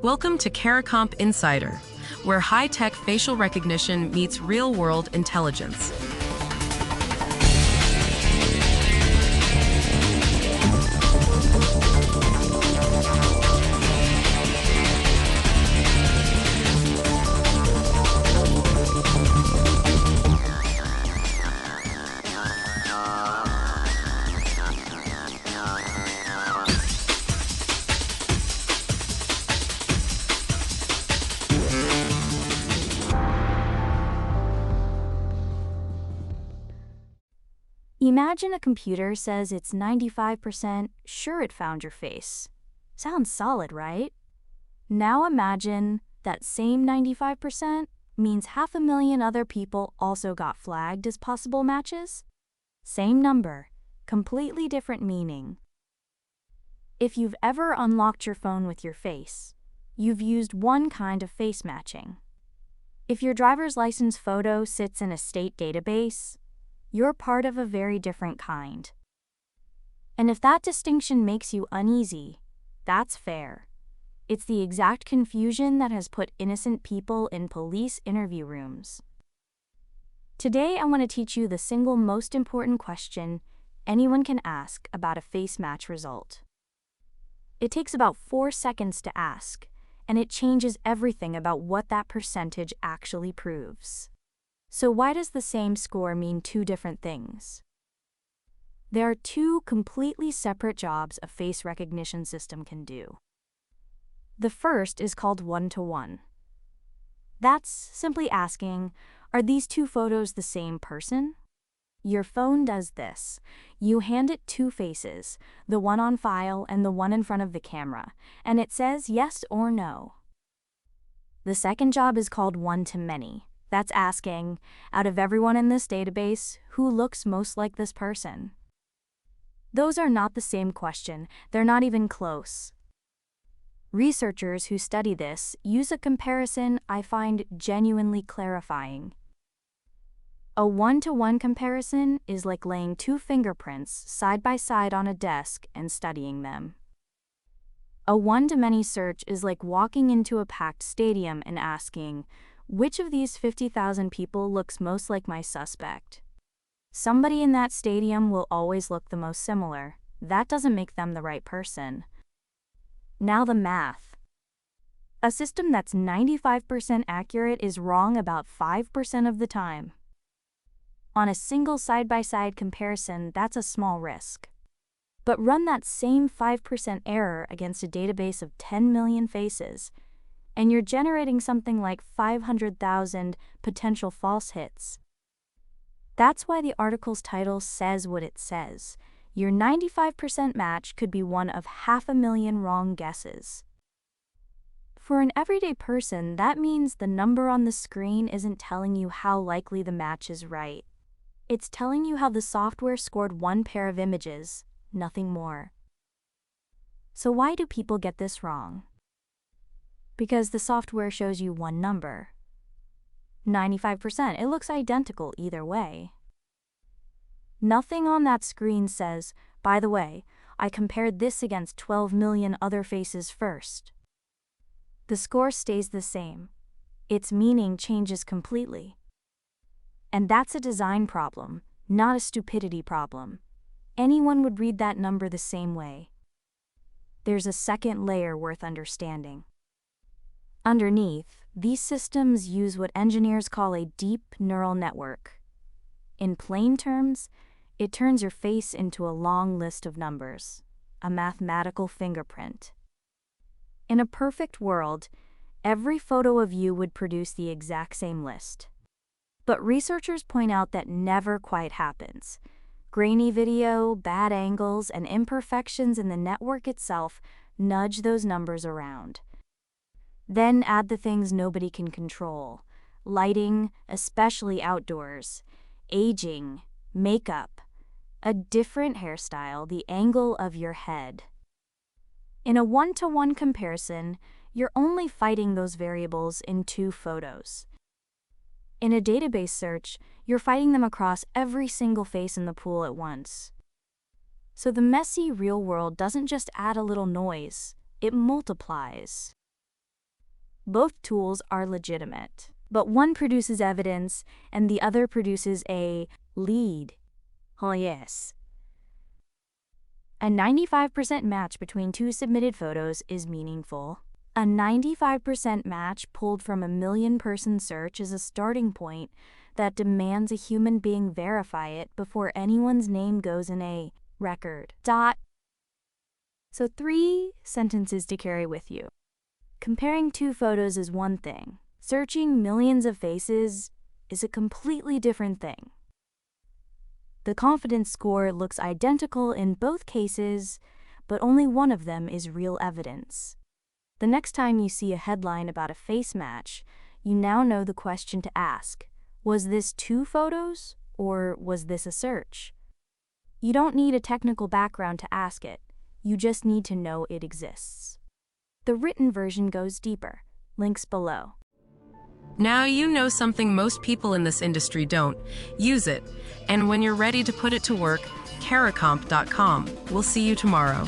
Welcome to Caracomp Insider, where high-tech facial recognition meets real-world intelligence. Imagine a computer says it's 95% sure it found your face. Sounds solid, right? Now imagine that same 95% means 500,000 other people also got flagged as possible matches. Same number, completely different meaning. If you've ever unlocked your phone with your face, you've used one kind of face matching. If your driver's license photo sits in a state database, you're part of a very different kind. And if that distinction makes you uneasy, that's fair. It's the exact confusion that has put innocent people in police interview rooms. Today, I want to teach you the single most important question anyone can ask about a face match result. It takes about 4 seconds to ask, and it changes everything about what that percentage actually proves. So why does the same score mean two different things? There are two completely separate jobs a face recognition system can do. The first is called one-to-one. That's simply asking, are these two photos the same person? Your phone does this. You hand it two faces, the one on file and the one in front of the camera, and it says yes or no. The second job is called one-to-many. That's asking, out of everyone in this database, who looks most like this person? Those are not the same question. They're not even close. Researchers who study this use a comparison I find genuinely clarifying. A one-to-one comparison is like laying two fingerprints side by side on a desk and studying them. A one-to-many search is like walking into a packed stadium and asking, which of these 50,000 people looks most like my suspect? Somebody in that stadium will always look the most similar. That doesn't make them the right person. Now the math. A system that's 95% accurate is wrong about 5% of the time. On a single side-by-side comparison, that's a small risk. But run that same 5% error against a database of 10 million faces, and you're generating something like 500,000 potential false hits. That's why the article's title says what it says. Your 95% match could be one of 500,000 wrong guesses. For an everyday person, that means the number on the screen isn't telling you how likely the match is right. It's telling you how the software scored one pair of images, nothing more. So why do people get this wrong? Because the software shows you one number. 95%, it looks identical either way. Nothing on that screen says, by the way, I compared this against 12 million other faces first. The score stays the same. Its meaning changes completely. And that's a design problem, not a stupidity problem. Anyone would read that number the same way. There's a second layer worth understanding. Underneath, these systems use what engineers call a deep neural network. In plain terms, it turns your face into a long list of numbers, a mathematical fingerprint. In a perfect world, every photo of you would produce the exact same list. But researchers point out that never quite happens. Grainy video, bad angles, and imperfections in the network itself nudge those numbers around. Then add the things nobody can control: lighting, especially outdoors, aging, makeup, a different hairstyle, the angle of your head. In a one-to-one comparison, you're only fighting those variables in two photos. In a database search, you're fighting them across every single face in the pool at once. So the messy real world doesn't just add a little noise, it multiplies. Both tools are legitimate, but one produces evidence and the other produces a lead. Oh yes. A 95% match between two submitted photos is meaningful. A 95% match pulled from a million-person search is a starting point that demands a human being verify it before anyone's name goes in a record. So 3 sentences to carry with you. Comparing two photos is one thing. Searching millions of faces is a completely different thing. The confidence score looks identical in both cases, but only one of them is real evidence. The next time you see a headline about a face match, you now know the question to ask. Was this 2 photos, or was this a search? You don't need a technical background to ask it. You just need to know it exists. The written version goes deeper. Links below. Now you know something most people in this industry don't. Use it. And when you're ready to put it to work, Caracomp.com. We'll see you tomorrow.